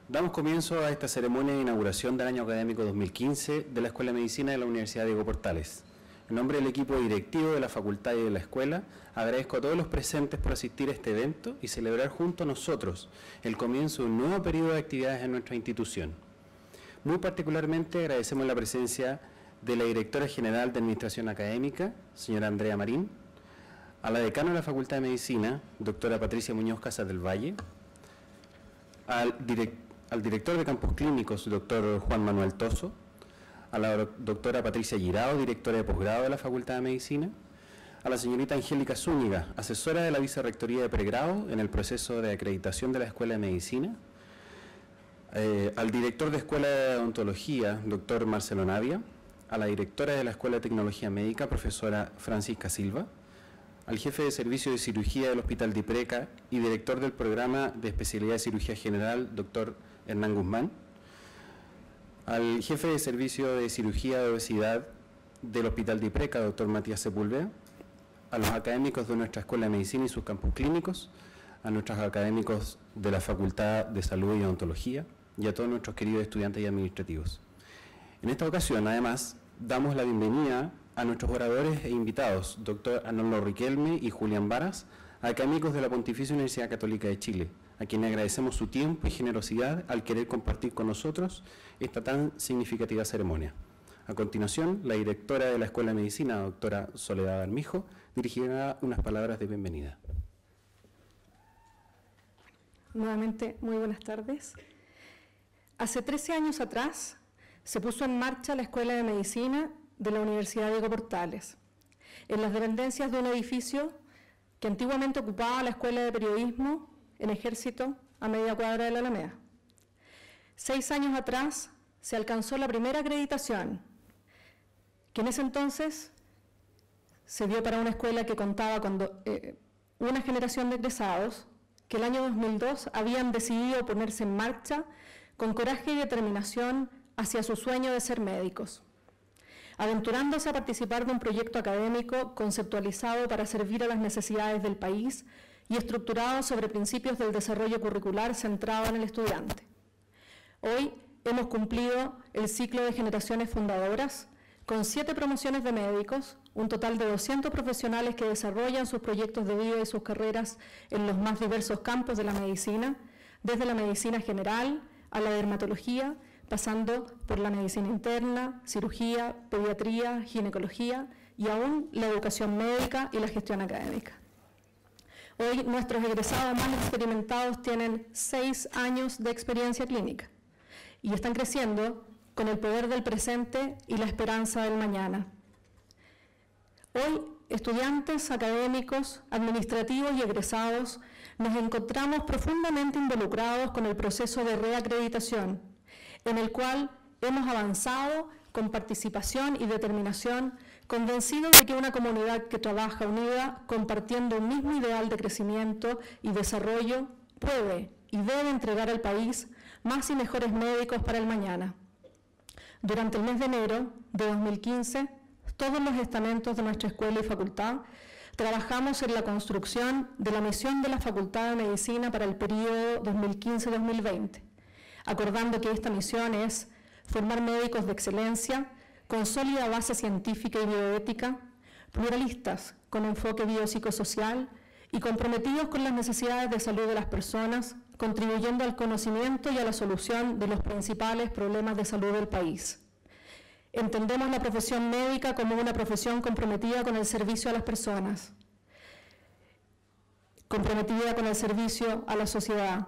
Damos comienzo a esta ceremonia de inauguración del año académico 2015 de la Escuela de Medicina de la Universidad Diego Portales. En nombre del equipo directivo de la facultad y de la escuela, agradezco a todos los presentes por asistir a este evento y celebrar junto a nosotros el comienzo de un nuevo periodo de actividades en nuestra institución. Muy particularmente agradecemos la presencia de la directora general de Administración Académica, señora Andrea Marín, a la decana de la Facultad de Medicina, doctora Patricia Muñoz Casas del Valle, al director de Campus Clínicos, doctor Juan Manuel Toso, a la doctora Patricia Girao, directora de posgrado de la Facultad de Medicina, a la señorita Angélica Zúñiga, asesora de la Vicerrectoría de Pregrado en el proceso de acreditación de la Escuela de Medicina, al director de Escuela de Odontología, doctor Marcelo Navia, a la directora de la Escuela de Tecnología Médica, profesora Francisca Silva, al jefe de Servicio de Cirugía del Hospital de Ipreca y director del Programa de Especialidad de Cirugía General, doctor Hernán Guzmán, al jefe de Servicio de Cirugía de Obesidad del Hospital de Ipreca, doctor Matías Sepúlveda, a los académicos de nuestra Escuela de Medicina y sus campus clínicos, a nuestros académicos de la Facultad de Salud y Odontología y a todos nuestros queridos estudiantes y administrativos. En esta ocasión, además, damos la bienvenida a nuestros oradores e invitados, doctor Arnoldo Riquelme y Julián Varas, académicos de la Pontificia Universidad Católica de Chile, a quienes agradecemos su tiempo y generosidad al querer compartir con nosotros esta tan significativa ceremonia. A continuación, la directora de la Escuela de Medicina, doctora Soledad Armijo, dirigirá unas palabras de bienvenida. Nuevamente, muy buenas tardes. Hace 13 años atrás se puso en marcha la Escuela de Medicina de la Universidad Diego Portales, en las dependencias de un edificio que antiguamente ocupaba la Escuela de Periodismo en Ejército a media cuadra de la Alameda. 6 años atrás se alcanzó la primera acreditación, que en ese entonces se dio para una escuela que contaba con una generación de egresados que el año 2002 habían decidido ponerse en marcha con coraje y determinación hacia su sueño de ser médicos, aventurándose a participar de un proyecto académico conceptualizado para servir a las necesidades del país y estructurado sobre principios del desarrollo curricular centrado en el estudiante. Hoy hemos cumplido el ciclo de generaciones fundadoras con 7 promociones de médicos, un total de 200 profesionales que desarrollan sus proyectos de vida y sus carreras en los más diversos campos de la medicina, desde la medicina general a la dermatología, pasando por la medicina interna, cirugía, pediatría, ginecología y aún la educación médica y la gestión académica. Hoy nuestros egresados más experimentados tienen 6 años de experiencia clínica y están creciendo con el poder del presente y la esperanza del mañana. Hoy, estudiantes, académicos, administrativos y egresados nos encontramos profundamente involucrados con el proceso de reacreditación, en el cual hemos avanzado con participación y determinación, convencidos de que una comunidad que trabaja unida, compartiendo un mismo ideal de crecimiento y desarrollo, puede y debe entregar al país más y mejores médicos para el mañana. Durante el mes de enero de 2015, todos los estamentos de nuestra escuela y facultad trabajamos en la construcción de la misión de la Facultad de Medicina para el periodo 2015-2020, acordando que esta misión es formar médicos de excelencia, con sólida base científica y bioética, pluralistas, con enfoque biopsicosocial y comprometidos con las necesidades de salud de las personas, contribuyendo al conocimiento y a la solución de los principales problemas de salud del país. Entendemos la profesión médica como una profesión comprometida con el servicio a las personas, comprometida con el servicio a la sociedad.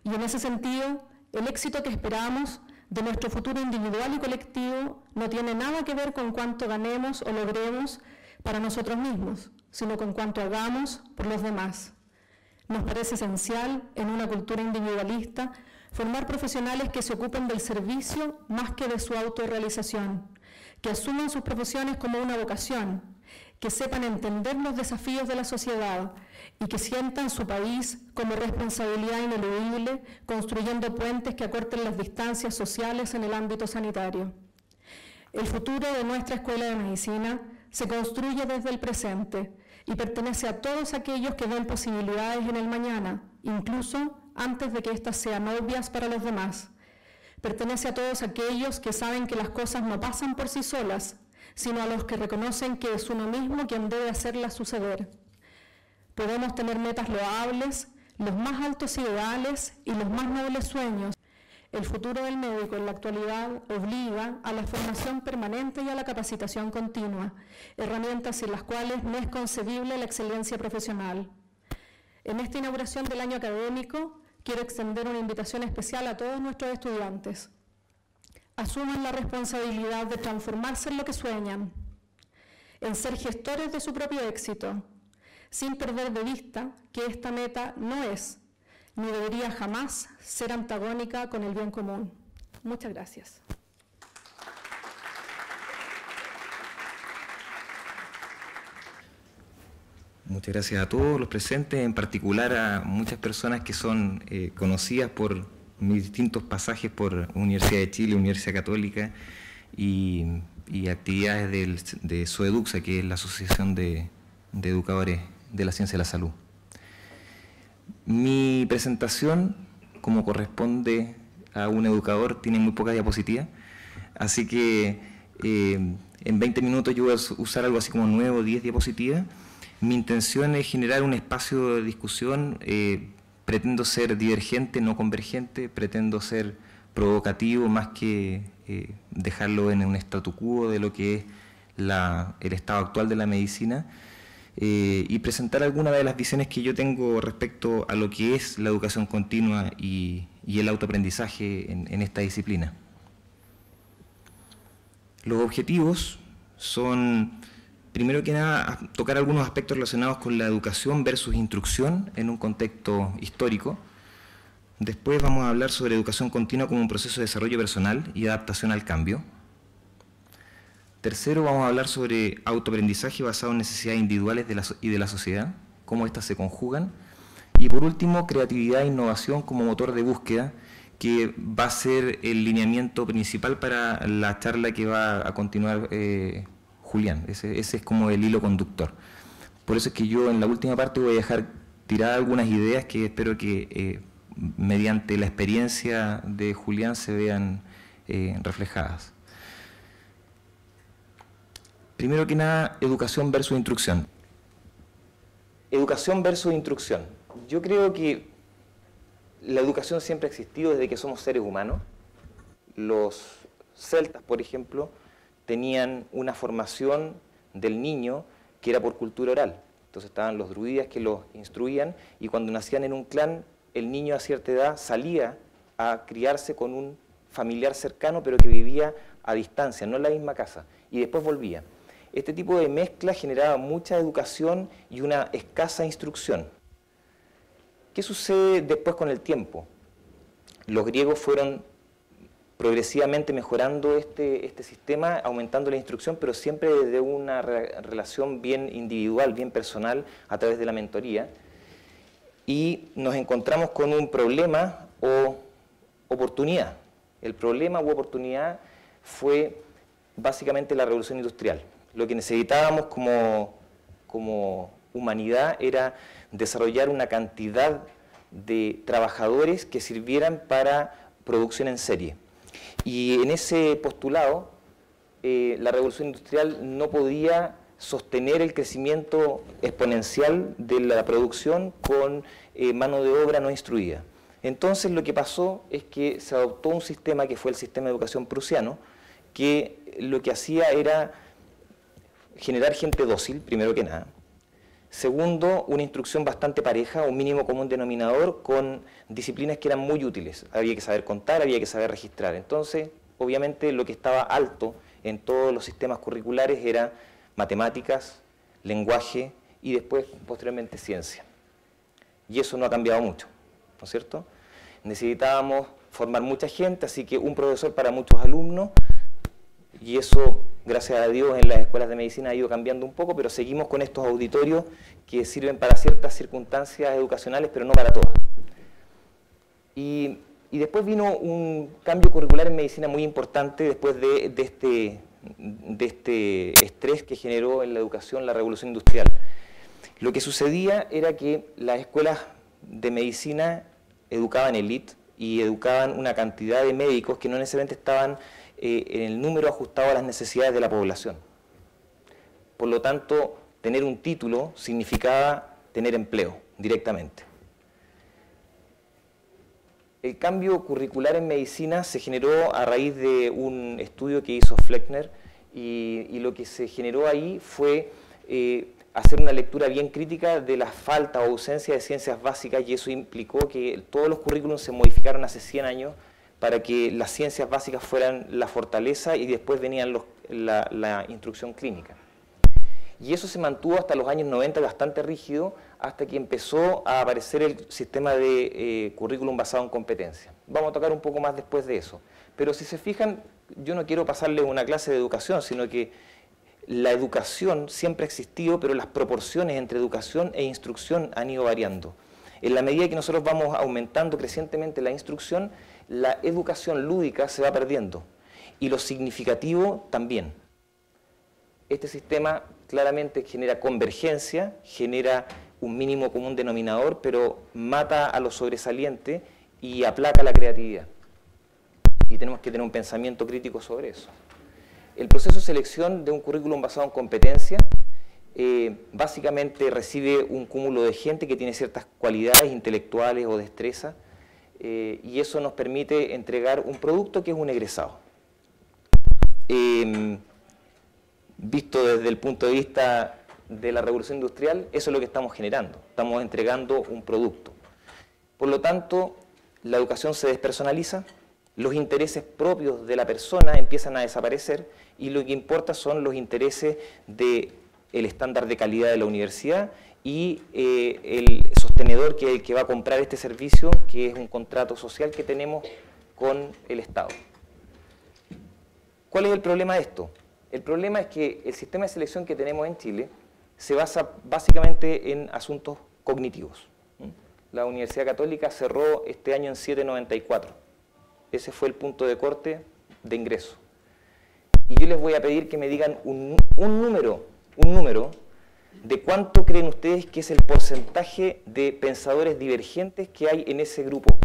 Y en ese sentido, el éxito que esperamos de nuestro futuro individual y colectivo no tiene nada que ver con cuánto ganemos o logremos para nosotros mismos, sino con cuánto hagamos por los demás. Nos parece esencial, en una cultura individualista, formar profesionales que se ocupen del servicio más que de su autorrealización, que asuman sus profesiones como una vocación, que sepan entender los desafíos de la sociedad y que sientan su país como responsabilidad ineludible, construyendo puentes que acorten las distancias sociales en el ámbito sanitario. El futuro de nuestra Escuela de Medicina se construye desde el presente y pertenece a todos aquellos que ven posibilidades en el mañana, incluso antes de que éstas sean obvias para los demás. Pertenece a todos aquellos que saben que las cosas no pasan por sí solas, sino a los que reconocen que es uno mismo quien debe hacerlas suceder. Podemos tener metas loables, los más altos ideales y los más nobles sueños. El futuro del médico en la actualidad obliga a la formación permanente y a la capacitación continua, herramientas sin las cuales no es concebible la excelencia profesional. En esta inauguración del año académico, quiero extender una invitación especial a todos nuestros estudiantes. Asuman la responsabilidad de transformarse en lo que sueñan, en ser gestores de su propio éxito, sin perder de vista que esta meta no es, ni debería jamás ser antagónica con el bien común. Muchas gracias. Muchas gracias a todos los presentes, en particular a muchas personas que son conocidas por mis distintos pasajes por Universidad de Chile, Universidad Católica y actividades de SOEDUCSA, que es la Asociación de Educadores de la Ciencia de la Salud. Mi presentación, como corresponde a un educador, tiene muy poca diapositiva, así que en 20 minutos yo voy a usar algo así como 9 o 10 diapositivas. Mi intención es generar un espacio de discusión. Pretendo ser divergente, no convergente, pretendo ser provocativo más que dejarlo en un statu quo de lo que es el estado actual de la medicina, y presentar algunas de las visiones que yo tengo respecto a lo que es la educación continua y el autoaprendizaje en esta disciplina. Los objetivos son, primero que nada, tocar algunos aspectos relacionados con la educación versus instrucción en un contexto histórico. Después vamos a hablar sobre educación continua como un proceso de desarrollo personal y adaptación al cambio. Tercero, vamos a hablar sobre autoaprendizaje basado en necesidades individuales y de la sociedad, cómo éstas se conjugan. Y por último, creatividad e innovación como motor de búsqueda, que va a ser el lineamiento principal para la charla que va a continuar Julián. Ese es como el hilo conductor. Por eso es que yo en la última parte voy a dejar tiradas algunas ideas que espero que mediante la experiencia de Julián se vean reflejadas. Primero que nada, educación versus instrucción. Educación versus instrucción. Yo creo que la educación siempre ha existido desde que somos seres humanos. Los celtas, por ejemplo, tenían una formación del niño que era por cultura oral. Entonces estaban los druidas que los instruían, y cuando nacían en un clan, el niño a cierta edad salía a criarse con un familiar cercano, pero que vivía a distancia, no en la misma casa, y después volvía. Este tipo de mezcla generaba mucha educación y una escasa instrucción. ¿Qué sucede después con el tiempo? Los griegos fueron progresivamente mejorando este sistema, aumentando la instrucción, pero siempre desde una relación bien individual, bien personal, a través de la mentoría. Y nos encontramos con un problema o oportunidad. El problema u oportunidad fue básicamente la revolución industrial. Lo que necesitábamos como humanidad era desarrollar una cantidad de trabajadores que sirvieran para producción en serie. Y en ese postulado, la revolución industrial no podía sostener el crecimiento exponencial de la producción con mano de obra no instruida. Entonces lo que pasó es que se adoptó un sistema que fue el sistema de educación prusiano, que lo que hacía era generar gente dócil, primero que nada. Segundo, una instrucción bastante pareja, un mínimo común denominador con disciplinas que eran muy útiles. Había que saber contar, había que saber registrar. Entonces, obviamente, lo que estaba alto en todos los sistemas curriculares era matemáticas, lenguaje y después, posteriormente, ciencia. Y eso no ha cambiado mucho, ¿no es cierto? Necesitábamos formar mucha gente, así que un profesor para muchos alumnos, y eso, gracias a Dios, en las escuelas de medicina ha ido cambiando un poco, pero seguimos con estos auditorios que sirven para ciertas circunstancias educacionales, pero no para todas. Y después vino un cambio curricular en medicina muy importante después de de este estrés que generó en la educación la revolución industrial. Lo que sucedía era que las escuelas de medicina educaban élite y educaban una cantidad de médicos que no necesariamente estaban en el número ajustado a las necesidades de la población. Por lo tanto, tener un título significaba tener empleo directamente. El cambio curricular en medicina se generó a raíz de un estudio que hizo Fleckner y lo que se generó ahí fue hacer una lectura bien crítica de la falta o ausencia de ciencias básicas, y eso implicó que todos los currículums se modificaron hace 100 años para que las ciencias básicas fueran la fortaleza y después venían la instrucción clínica. Y eso se mantuvo hasta los años 90 bastante rígido, hasta que empezó a aparecer el sistema de currículum basado en competencia. Vamos a tocar un poco más después de eso. Pero si se fijan, yo no quiero pasarles una clase de educación, sino que la educación siempre ha existido, pero las proporciones entre educación e instrucción han ido variando. En la medida que nosotros vamos aumentando crecientemente la instrucción, la educación lúdica se va perdiendo, y lo significativo también. Este sistema claramente genera convergencia, genera un mínimo común denominador, pero mata a lo sobresaliente y aplaca la creatividad. Y tenemos que tener un pensamiento crítico sobre eso. El proceso de selección de un currículum basado en competencia básicamente recibe un cúmulo de gente que tiene ciertas cualidades intelectuales o destreza, y eso nos permite entregar un producto que es un egresado. Visto desde el punto de vista de la revolución industrial, eso es lo que estamos generando. Estamos entregando un producto. Por lo tanto, la educación se despersonaliza, los intereses propios de la persona empiezan a desaparecer, y lo que importa son los intereses del estándar de calidad de la universidad y el sostenedor que va a comprar este servicio, que es un contrato social que tenemos con el Estado. ¿Cuál es el problema de esto? El problema es que el sistema de selección que tenemos en Chile se basa básicamente en asuntos cognitivos. La Universidad Católica cerró este año en 7,94. Ese fue el punto de corte de ingreso. Y yo les voy a pedir que me digan un número de cuánto creen ustedes que es el porcentaje de pensadores divergentes que hay en ese grupo.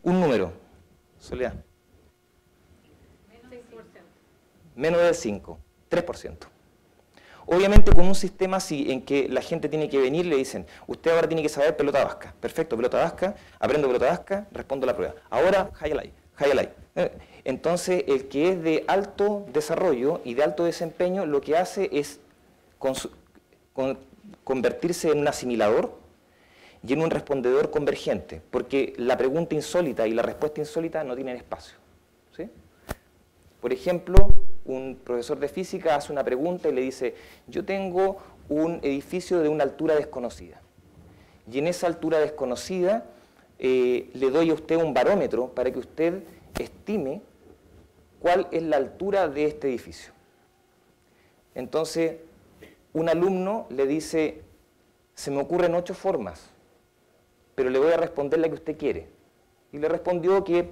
Un número. Soledad. Menos del 5, 3%. Obviamente con un sistema así, en que la gente tiene que venir, le dicen, usted ahora tiene que saber pelota vasca. Perfecto, pelota vasca, aprendo pelota vasca, respondo la prueba. Ahora, highlight. Entonces, el que es de alto desarrollo y de alto desempeño, lo que hace es convertirse en un asimilador y en un respondedor convergente, porque la pregunta insólita y la respuesta insólita no tienen espacio. ¿Sí? Por ejemplo, un profesor de física hace una pregunta y le dice, yo tengo un edificio de una altura desconocida, y en esa altura desconocida le doy a usted un barómetro para que usted estime cuál es la altura de este edificio. Entonces, un alumno le dice, se me ocurren 8 formas, pero le voy a responder la que usted quiere. Y le respondió que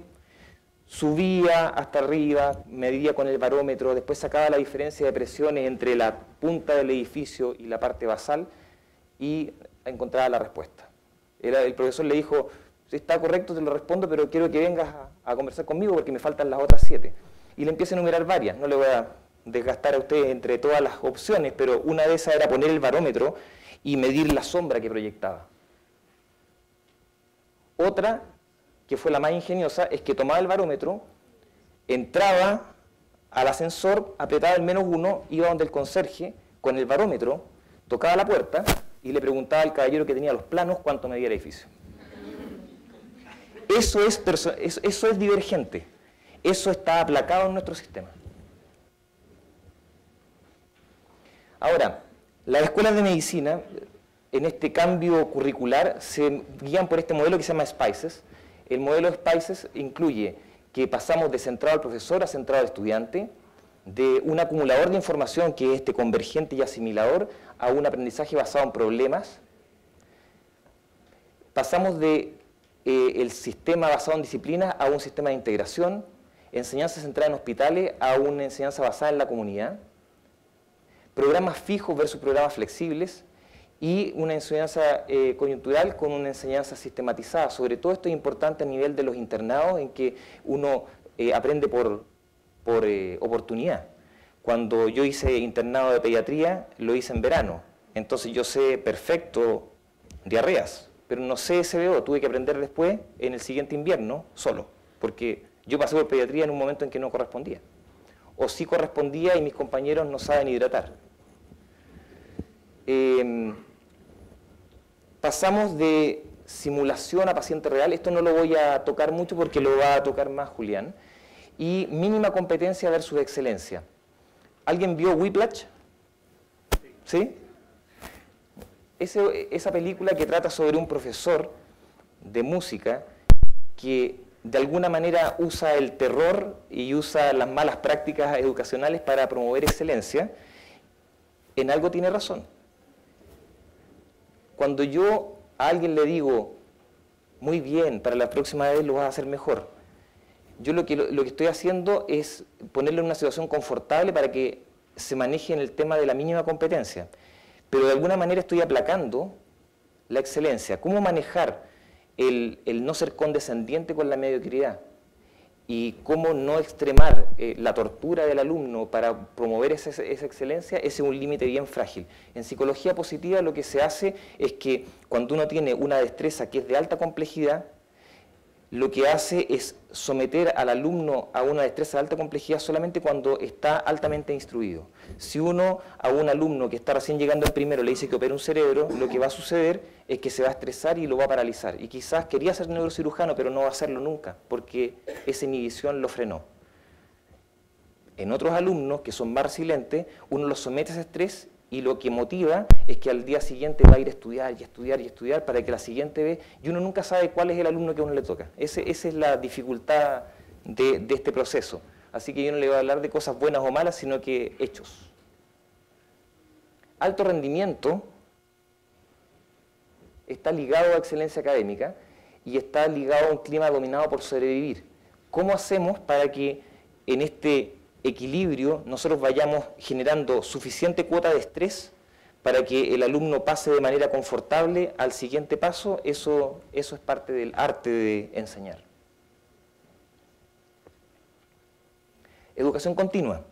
subía hasta arriba, medía con el barómetro, después sacaba la diferencia de presiones entre la punta del edificio y la parte basal y encontraba la respuesta. El profesor le dijo, si está correcto te lo respondo, pero quiero que vengas a conversar conmigo porque me faltan las otras 7. Y le empieza a enumerar varias, no le voy a desgastar a ustedes entre todas las opciones, pero una de esas era poner el barómetro y medir la sombra que proyectaba. Otra, que fue la más ingeniosa, es que tomaba el barómetro, entraba al ascensor, apretaba el -1, iba donde el conserje con el barómetro, tocaba la puerta y le preguntaba al caballero que tenía los planos cuánto medía el edificio. Eso es divergente, eso está aplacado en nuestro sistema. Ahora, las escuelas de medicina, en este cambio curricular, se guían por este modelo que se llama SPICES. El modelo SPICES incluye que pasamos de centrado al profesor a centrado al estudiante, de un acumulador de información que es convergente y asimilador a un aprendizaje basado en problemas. Pasamos de el sistema basado en disciplinas a un sistema de integración. enseñanza centrada en hospitales a una enseñanza basada en la comunidad, programas fijos versus programas flexibles y una enseñanza coyuntural con una enseñanza sistematizada. Sobre todo esto es importante a nivel de los internados, en que uno aprende por oportunidad. Cuando yo hice internado de pediatría, lo hice en verano, entonces yo sé perfecto diarreas, pero no sé SBO, tuve que aprender después en el siguiente invierno solo, porque yo pasé por pediatría en un momento en que no correspondía. O sí correspondía y mis compañeros no saben hidratar. Pasamos de simulación a paciente real, esto no lo voy a tocar mucho porque lo va a tocar más Julián, y mínima competencia versus excelencia. ¿Alguien vio Whiplash? ¿Sí? Esa película que trata sobre un profesor de música que de alguna manera usa el terror y usa las malas prácticas educacionales para promover excelencia, en algo tiene razón. Cuando yo a alguien le digo, muy bien, para la próxima vez lo vas a hacer mejor, yo lo que estoy haciendo es ponerle en una situación confortable para que se maneje en el tema de la mínima competencia. Pero de alguna manera estoy aplacando la excelencia. ¿Cómo manejar el no ser condescendiente con la mediocridad? Y cómo no extremar la tortura del alumno para promover esa excelencia, ese es un límite bien frágil. En psicología positiva lo que se hace es que cuando uno tiene una destreza que es de alta complejidad, lo que hace es someter al alumno a una destreza de alta complejidad solamente cuando está altamente instruido. Si uno a un alumno que está recién llegando al primero le dice que opere un cerebro, lo que va a suceder es que se va a estresar y lo va a paralizar. Y quizás quería ser neurocirujano, pero no va a hacerlo nunca, porque esa inhibición lo frenó. En otros alumnos que son más resilientes, uno los somete a ese estrés y lo que motiva es que al día siguiente va a ir a estudiar y estudiar y estudiar para que la siguiente vez, y uno nunca sabe cuál es el alumno que a uno le toca. Esa es la dificultad de este proceso. Así que yo no le voy a hablar de cosas buenas o malas, sino que hechos. Alto rendimiento está ligado a excelencia académica y está ligado a un clima dominado por sobrevivir. ¿Cómo hacemos para que en este equilibrio nosotros vayamos generando suficiente cuota de estrés para que el alumno pase de manera confortable al siguiente paso? Eso es parte del arte de enseñar. Educación continua.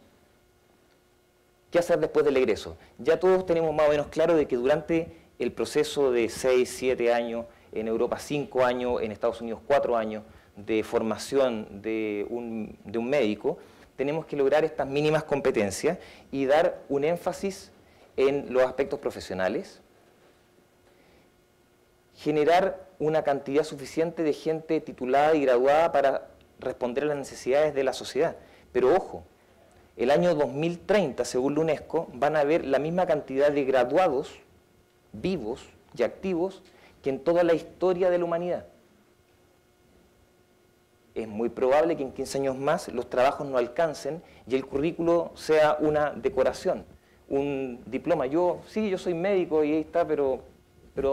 ¿Qué hacer después del egreso? Ya todos tenemos más o menos claro de que durante el proceso de 6, 7 años, en Europa 5 años, en Estados Unidos 4 años de formación de un médico, tenemos que lograr estas mínimas competencias y dar un énfasis en los aspectos profesionales, generar una cantidad suficiente de gente titulada y graduada para responder a las necesidades de la sociedad. Pero ojo, el año 2030, según la UNESCO, van a haber la misma cantidad de graduados vivos y activos que en toda la historia de la humanidad. Es muy probable que en 15 años más los trabajos no alcancen y el currículo sea una decoración, un diploma. Yo soy médico y ahí está, pero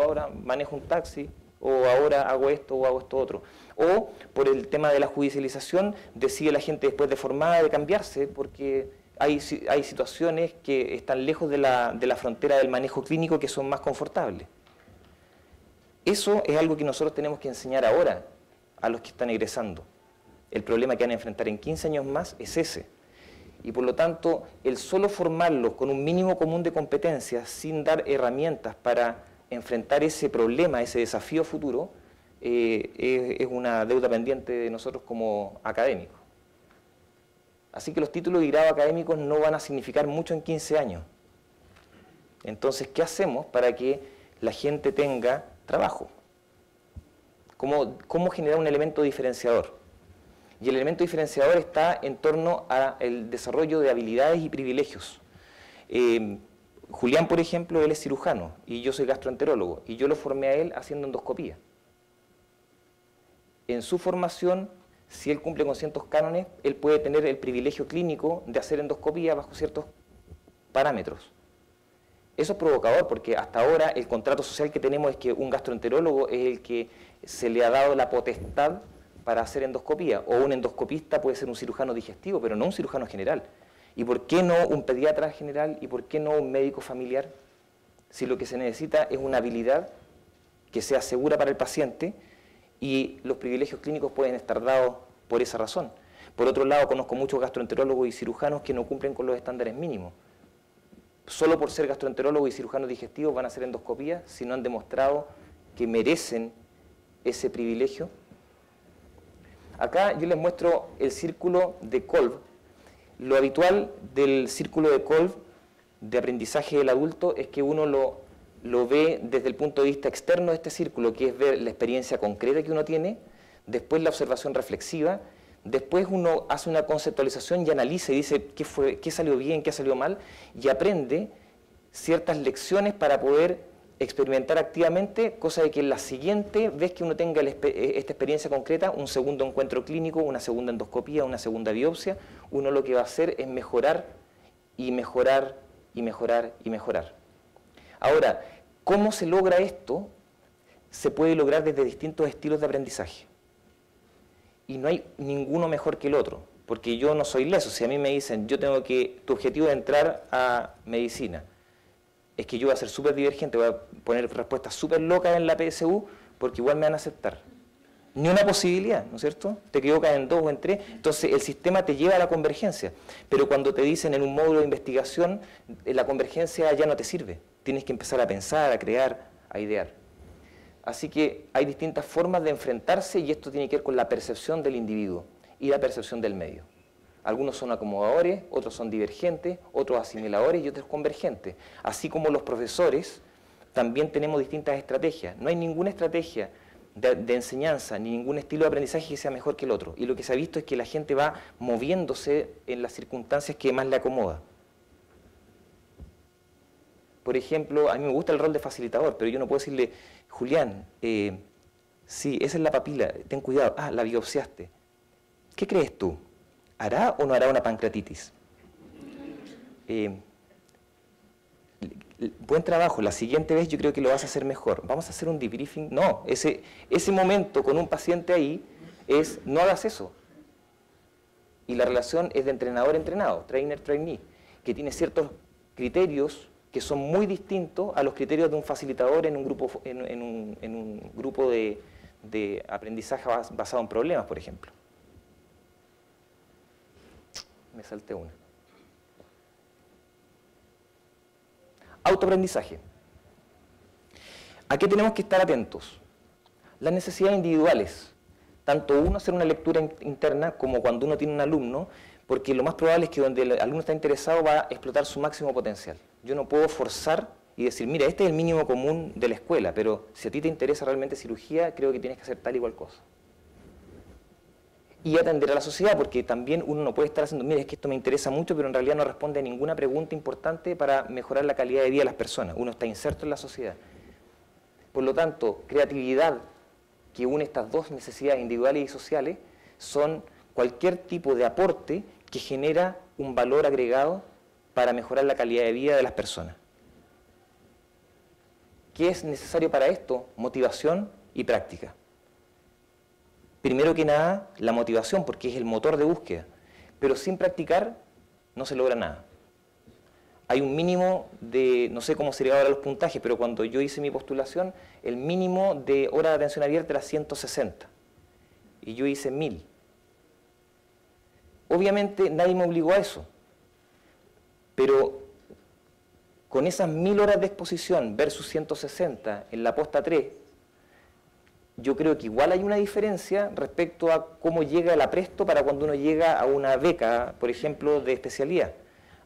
ahora manejo un taxi, o ahora hago esto o hago esto otro. O por el tema de la judicialización, decide la gente después de formada de cambiarse, porque hay situaciones que están lejos de la frontera del manejo clínico que son más confortables. Eso es algo que nosotros tenemos que enseñar ahora a los que están egresando. El problema que van a enfrentar en 15 años más es ese. Y por lo tanto, el solo formarlos con un mínimo común de competencias, sin dar herramientas para enfrentar ese problema, ese desafío futuro, es una deuda pendiente de nosotros como académicos. Así que los títulos de grado académicos no van a significar mucho en 15 años. Entonces, ¿qué hacemos para que la gente tenga trabajo? ¿Cómo generar un elemento diferenciador? Y el elemento diferenciador está en torno al desarrollo de habilidades y privilegios. Julián, por ejemplo, él es cirujano y yo soy gastroenterólogo y yo lo formé a él haciendo endoscopía. En su formación, si él cumple con ciertos cánones, él puede tener el privilegio clínico de hacer endoscopía bajo ciertos parámetros. Eso es provocador porque hasta ahora el contrato social que tenemos es que un gastroenterólogo es el que se le ha dado la potestad para hacer endoscopía, o un endoscopista puede ser un cirujano digestivo, pero no un cirujano general. ¿Y por qué no un pediatra general? ¿Y por qué no un médico familiar? Si lo que se necesita es una habilidad que sea segura para el paciente, y los privilegios clínicos pueden estar dados por esa razón. Por otro lado, conozco muchos gastroenterólogos y cirujanos que no cumplen con los estándares mínimos. Solo por ser gastroenterólogos y cirujanos digestivos van a hacer endoscopía si no han demostrado que merecen ese privilegio. Acá yo les muestro el círculo de Kolb. Lo habitual del círculo de Kolb de aprendizaje del adulto es que uno lo ve desde el punto de vista externo de este círculo, que es ver la experiencia concreta que uno tiene, después la observación reflexiva, después uno hace una conceptualización y analiza y dice qué salió bien, qué salió mal, y aprende ciertas lecciones para poder experimentar activamente, cosa de que en la siguiente vez que uno tenga esta experiencia concreta, un segundo encuentro clínico, una segunda endoscopía, una segunda biopsia, uno lo que va a hacer es mejorar y mejorar y mejorar y mejorar. Ahora, ¿cómo se logra esto? Se puede lograr desde distintos estilos de aprendizaje. Y no hay ninguno mejor que el otro, porque yo no soy leso. Si a mí me dicen, tu objetivo es entrar a medicina, es que yo voy a ser súper divergente, voy a poner respuestas súper locas en la PSU, porque igual me van a aceptar. Ni una posibilidad, ¿no es cierto? Te equivocas en 2 o en 3, entonces el sistema te lleva a la convergencia. Pero cuando te dicen en un módulo de investigación, la convergencia ya no te sirve. Tienes que empezar a pensar, a crear, a idear. Así que hay distintas formas de enfrentarse y esto tiene que ver con la percepción del individuo y la percepción del medio. Algunos son acomodadores, otros son divergentes, otros asimiladores y otros convergentes. Así como los profesores, también tenemos distintas estrategias. No hay ninguna estrategia de enseñanza ni ningún estilo de aprendizaje que sea mejor que el otro. Y lo que se ha visto es que la gente va moviéndose en las circunstancias que más le acomoda. Por ejemplo, a mí me gusta el rol de facilitador, pero yo no puedo decirle, Julián, sí, esa es la papila, ten cuidado, la biopsiaste. ¿Qué crees tú? ¿Hará o no hará una pancreatitis? Buen trabajo, la siguiente vez yo creo que lo vas a hacer mejor. Vamos a hacer un debriefing. No, ese momento con un paciente ahí es, no hagas eso. Y la relación es de entrenador-entrenado, trainer-trainee, que tiene ciertos criterios que son muy distintos a los criterios de un facilitador en un grupo de aprendizaje basado en problemas, por ejemplo. Me salté una. Autoaprendizaje. ¿A qué tenemos que estar atentos? Las necesidades individuales. Tanto uno hacer una lectura interna como cuando uno tiene un alumno, porque lo más probable es que donde el alumno está interesado va a explotar su máximo potencial. Yo no puedo forzar y decir, mira, este es el mínimo común de la escuela, pero si a ti te interesa realmente cirugía, creo que tienes que hacer tal y cual cosa. Y atender a la sociedad, porque también uno no puede estar haciendo, mira, es que esto me interesa mucho, pero en realidad no responde a ninguna pregunta importante para mejorar la calidad de vida de las personas. Uno está inserto en la sociedad. Por lo tanto, creatividad, que une estas dos necesidades individuales y sociales, son cualquier tipo de aporte que genera un valor agregado para mejorar la calidad de vida de las personas. ¿Qué es necesario para esto? Motivación y práctica. Primero que nada, la motivación, porque es el motor de búsqueda, pero sin practicar no se logra nada. Hay un mínimo de, no sé cómo sería ahora los puntajes, pero cuando yo hice mi postulación, el mínimo de hora de atención abierta era 160, y yo hice 1000. Obviamente nadie me obligó a eso, pero con esas 1000 horas de exposición versus 160 en la posta 3, yo creo que igual hay una diferencia respecto a cómo llega el apresto para cuando uno llega a una beca, por ejemplo, de especialidad.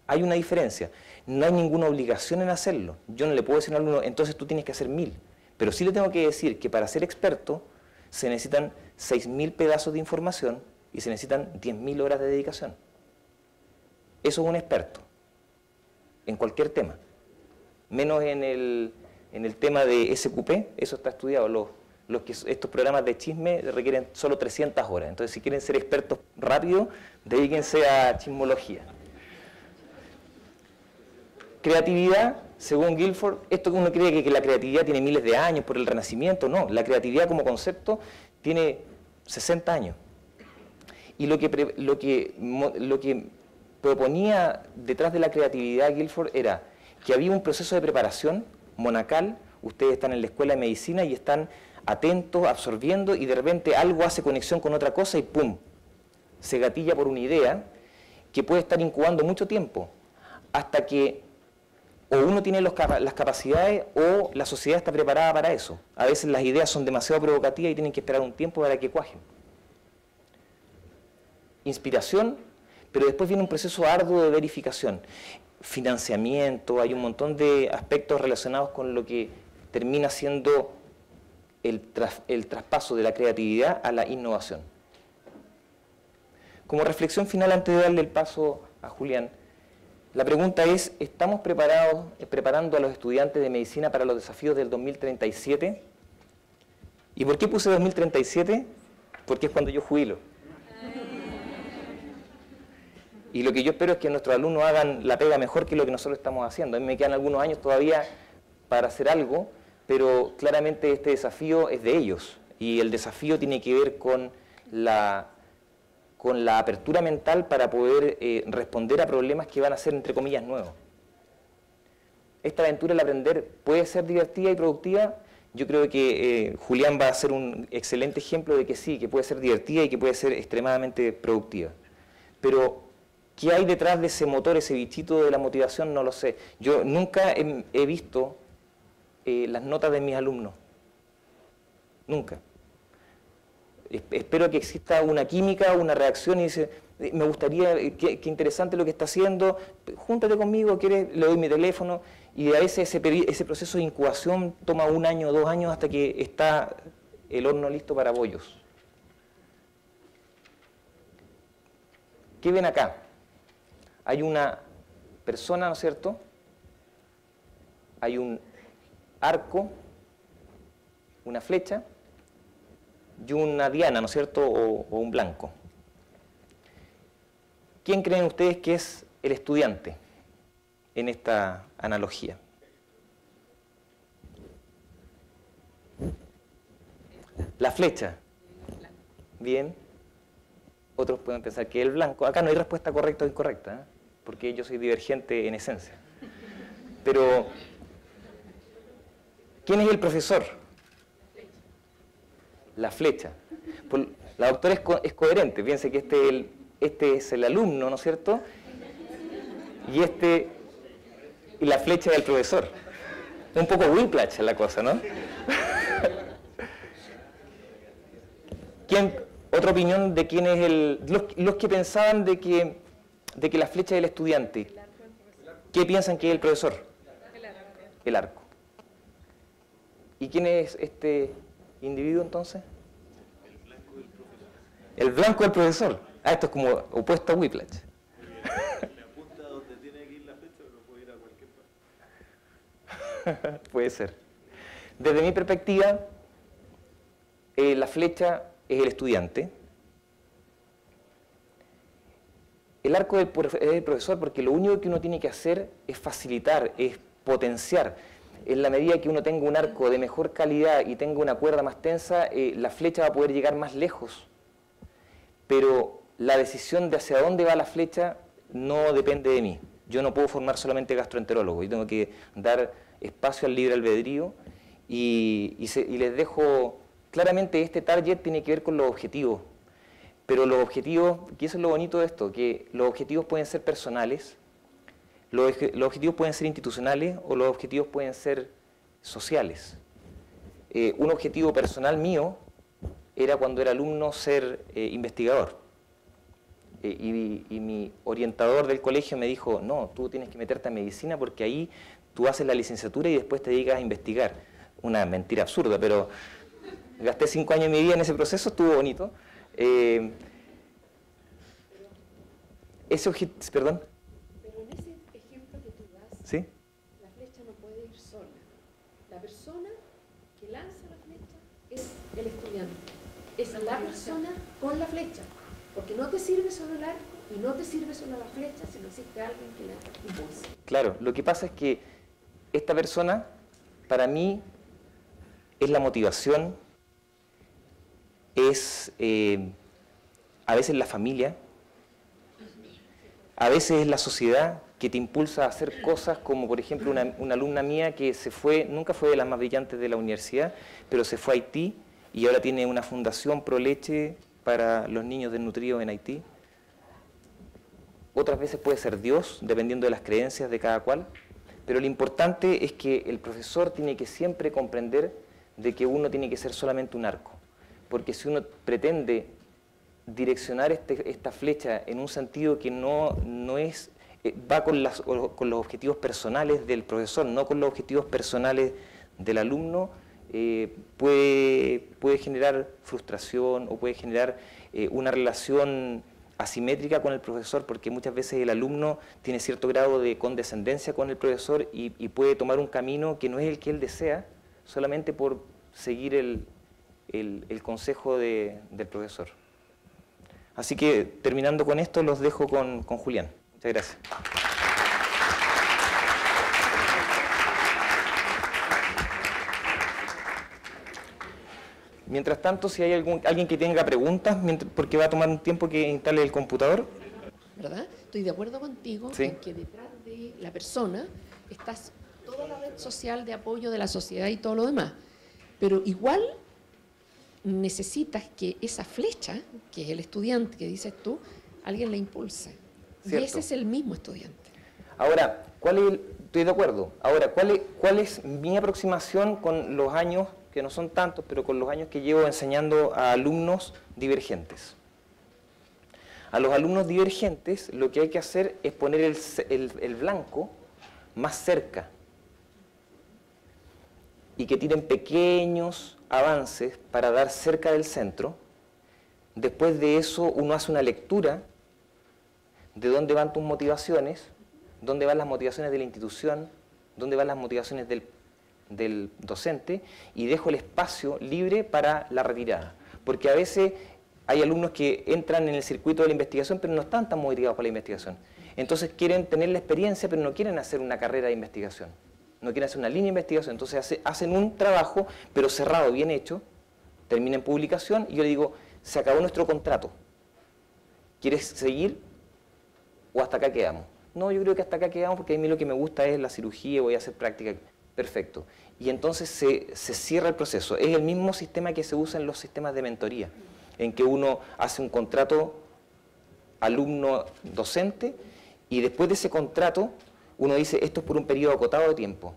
Hay una diferencia. No hay ninguna obligación en hacerlo. Yo no le puedo decir a un alumno, entonces tú tienes que hacer 1000. Pero sí le tengo que decir que para ser experto se necesitan 6000 pedazos de información y se necesitan 10.000 horas de dedicación. Eso es un experto en cualquier tema. Menos en el tema de SQP, eso está estudiado. Estos programas de chisme requieren solo 300 horas. Entonces, si quieren ser expertos rápido, dedíquense a chismología. Creatividad, según Guilford, esto que uno cree que la creatividad tiene miles de años por el Renacimiento, no. La creatividad como concepto tiene 60 años. Y lo que proponía detrás de la creatividad Guilford era que había un proceso de preparación monacal. Ustedes están en la escuela de medicina y están atentos, absorbiendo, y de repente algo hace conexión con otra cosa y ¡pum! Se gatilla por una idea que puede estar incubando mucho tiempo, hasta que o uno tiene las capacidades o la sociedad está preparada para eso. A veces las ideas son demasiado provocativas y tienen que esperar un tiempo para que cuajen. Inspiración, pero después viene un proceso arduo de verificación. Financiamiento, hay un montón de aspectos relacionados con lo que termina siendo el traspaso de la creatividad a la innovación. Como reflexión final, antes de darle el paso a Julián, la pregunta es, ¿estamos preparando a los estudiantes de medicina para los desafíos del 2037? ¿Y por qué puse 2037? Porque es cuando yo jubilo. Y lo que yo espero es que nuestros alumnos hagan la pega mejor que lo que nosotros estamos haciendo. A mí me quedan algunos años todavía para hacer algo, pero claramente este desafío es de ellos. Y el desafío tiene que ver con la apertura mental para poder responder a problemas que van a ser, entre comillas, nuevos. Esta aventura del aprender puede ser divertida y productiva. Yo creo que Julián va a ser un excelente ejemplo de que sí, que puede ser divertida y que puede ser extremadamente productiva. Pero, ¿qué hay detrás de ese motor, ese bichito de la motivación? No lo sé. Yo nunca he visto las notas de mis alumnos. Nunca. Espero que exista una química, una reacción y dice, me gustaría, qué interesante lo que está haciendo, júntate conmigo, ¿quieres? Le doy mi teléfono, y a veces ese proceso de incubación toma 1 año o 2 años hasta que está el horno listo para bollos. ¿Qué ven acá? Hay una persona, ¿no es cierto? Hay un arco, una flecha, y una diana, ¿no es cierto?, o un blanco. ¿Quién creen ustedes que es el estudiante en esta analogía? La flecha. Bien. Otros pueden pensar que el blanco. Acá no hay respuesta correcta o incorrecta, ¿eh? Porque yo soy divergente en esencia. Pero, ¿quién es el profesor? La flecha. La doctora es coherente. Piense que este es el alumno, ¿no es cierto? Y la flecha es el profesor. Un poco whiplash la cosa, ¿no? ¿Otra opinión de quién es los que pensaban de que la flecha es el estudiante? ¿Qué piensan que es el profesor? El arco. ¿Y quién es este individuo entonces? El blanco del profesor. Ah, esto es como opuesto a whiplash. Le apunta a donde tiene que ir la flecha, pero puede ir a cualquier parte. Puede ser. Desde mi perspectiva, la flecha es el estudiante. El arco es el profesor, porque lo único que uno tiene que hacer es facilitar, es potenciar. En la medida que uno tenga un arco de mejor calidad y tenga una cuerda más tensa, la flecha va a poder llegar más lejos. Pero la decisión de hacia dónde va la flecha no depende de mí. Yo no puedo formar solamente gastroenterólogo, yo tengo que dar espacio al libre albedrío y les dejo, claramente este target tiene que ver con los objetivos, pero los objetivos, y eso es lo bonito de esto, que los objetivos pueden ser personales, los objetivos pueden ser institucionales o los objetivos pueden ser sociales. Un objetivo personal mío era cuando era alumno ser investigador. Y mi orientador del colegio me dijo, no, tú tienes que meterte a medicina porque ahí tú haces la licenciatura y después te dedicas a investigar. Una mentira absurda, pero gasté 5 años de mi vida en ese proceso, estuvo bonito. Perdón. Pero en ese ejemplo que tú das, ¿Sí? la flecha no puede ir sola. La persona que lanza la flecha es el estudiante. Es la persona con la flecha. Porque no te sirve solo el arco y no te sirve solo la flecha, sino existe alguien que la impulsa. Claro, lo que pasa es que esta persona, para mí, es la motivación, es a veces la familia, a veces es la sociedad que te impulsa a hacer cosas como, por ejemplo, una alumna mía que se fue, nunca fue de las más brillantes de la universidad, pero se fue a Haití y ahora tiene una fundación pro leche para los niños desnutridos en Haití. Otras veces puede ser Dios, dependiendo de las creencias de cada cual, pero lo importante es que el profesor tiene que siempre comprender de que uno tiene que ser solamente un arco, porque si uno pretende direccionar esta flecha en un sentido que no es, va con los objetivos personales del profesor, no con los objetivos personales del alumno, puede generar frustración o puede generar una relación asimétrica con el profesor, porque muchas veces el alumno tiene cierto grado de condescendencia con el profesor y puede tomar un camino que no es el que él desea, solamente por seguir el consejo del profesor. Así que, terminando con esto, los dejo con Julián. Muchas gracias. Mientras tanto, si hay alguien que tenga preguntas, porque va a tomar un tiempo que instale el computador. ¿Verdad? Estoy de acuerdo contigo Sí. en que detrás de la persona está toda la red social de apoyo de la sociedad y todo lo demás. Pero igual necesitas que esa flecha, que es el estudiante que dices tú, alguien la impulse. Cierto. Y ese es el mismo estudiante. Ahora, estoy de acuerdo. Ahora, ¿cuál es mi aproximación con los años, que no son tantos, pero con los años que llevo enseñando a alumnos divergentes? A los alumnos divergentes lo que hay que hacer es poner el blanco más cerca y que tienen pequeños avances para dar cerca del centro. Después de eso uno hace una lectura de dónde van tus motivaciones, dónde van las motivaciones de la institución, dónde van las motivaciones del docente, y dejo el espacio libre para la retirada. Porque a veces hay alumnos que entran en el circuito de la investigación pero no están tan motivados por la investigación. Entonces quieren tener la experiencia pero no quieren hacer una carrera de investigación, no quieren hacer una línea de investigación. Entonces hacen un trabajo pero cerrado, bien hecho, termina en publicación y yo le digo, se acabó nuestro contrato. ¿Quieres seguir o hasta acá quedamos? No, yo creo que hasta acá quedamos porque a mí lo que me gusta es la cirugía, voy a hacer práctica. Perfecto. Y entonces se cierra el proceso. Es el mismo sistema que se usa en los sistemas de mentoría, en que uno hace un contrato alumno-docente y después de ese contrato uno dice esto es por un periodo acotado de tiempo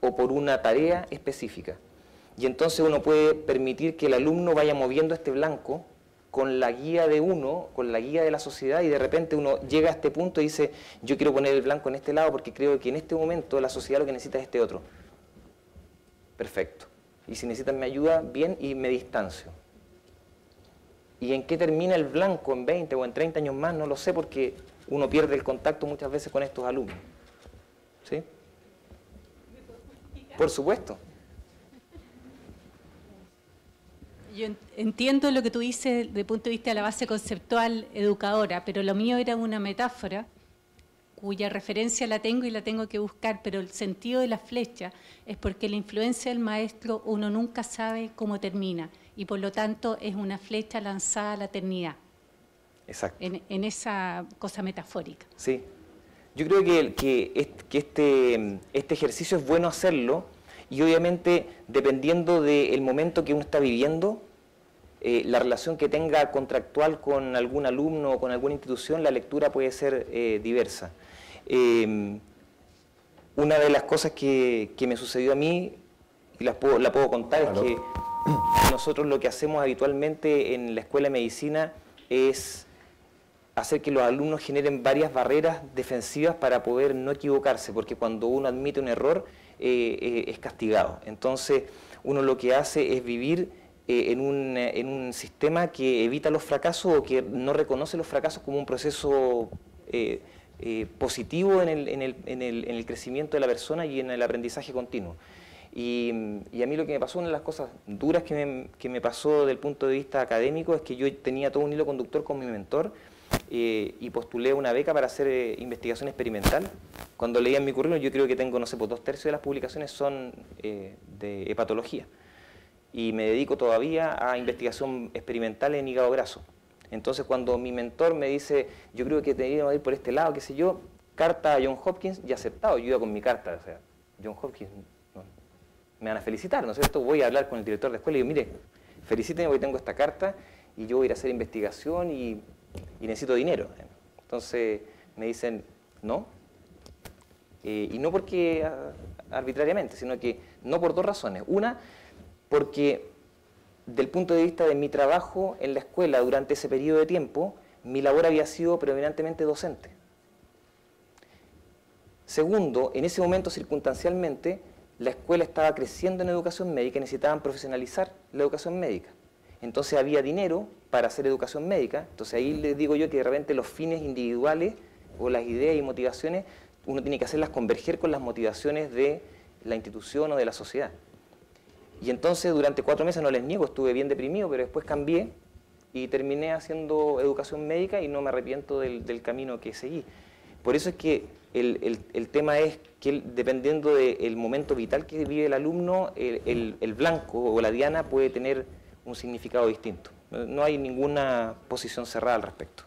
o por una tarea específica. Y entonces uno puede permitir que el alumno vaya moviendo este blanco con la guía de uno, con la guía de la sociedad, y de repente uno llega a este punto y dice yo quiero poner el blanco en este lado porque creo que en este momento la sociedad lo que necesita es este otro. Perfecto. Y si necesitan mi ayuda, bien, y me distancio. ¿Y en qué termina el blanco en 20 o en 30 años más? No lo sé porque uno pierde el contacto muchas veces con estos alumnos. ¿Sí? Por supuesto. Yo entiendo lo que tú dices desde el punto de vista de la base conceptual educadora, pero lo mío era una metáfora cuya referencia la tengo y la tengo que buscar, pero el sentido de la flecha es porque la influencia del maestro uno nunca sabe cómo termina y por lo tanto es una flecha lanzada a la eternidad. Exacto. En esa cosa metafórica. Sí. Yo creo que este ejercicio es bueno hacerlo y obviamente dependiendo del momento que uno está viviendo, la relación que tenga contractual con algún alumno o con alguna institución, la lectura puede ser diversa. Una de las cosas que me sucedió a mí, y la puedo contar, es que nosotros lo que hacemos habitualmente en la Escuela de Medicina es hacer que los alumnos generen varias barreras defensivas para poder no equivocarse, porque cuando uno admite un error es castigado. Entonces uno lo que hace es vivir en un sistema que evita los fracasos o que no reconoce los fracasos como un proceso positivo en el crecimiento de la persona y en el aprendizaje continuo. Y a mí lo que me pasó, una de las cosas duras que me pasó desde el punto de vista académico, es que yo tenía todo un hilo conductor con mi mentor y postulé una beca para hacer investigación experimental. Cuando leía en mi currículum, yo creo que tengo, no sé, pues 2/3 de las publicaciones son de hepatología. y me dedico todavía a investigación experimental en hígado graso. Entonces, cuando mi mentor me dice, yo creo que deberíamos ir por este lado, qué sé yo, carta a John Hopkins, y aceptado, yo iba con mi carta, o sea, John Hopkins, no, me van a felicitar, ¿no es cierto? Voy a hablar con el director de escuela y digo, mire, felicítenme porque tengo esta carta y yo voy a ir a hacer investigación y necesito dinero. Entonces me dicen, no, y no porque arbitrariamente, sino que no por dos razones. Una, porque del punto de vista de mi trabajo en la escuela durante ese periodo de tiempo, mi labor había sido predominantemente docente. Segundo, en ese momento circunstancialmente, la escuela estaba creciendo en educación médica y necesitaban profesionalizar la educación médica. Entonces había dinero para hacer educación médica, entonces ahí les digo yo que de repente los fines individuales o las ideas y motivaciones, uno tiene que hacerlas converger con las motivaciones de la institución o de la sociedad. Y entonces durante 4 meses, no les niego, estuve bien deprimido, pero después cambié y terminé haciendo educación médica y no me arrepiento del camino que seguí. Por eso es que el tema es que dependiendo del momento vital que vive el alumno, el blanco o la diana puede tener un significado distinto. No hay ninguna posición cerrada al respecto.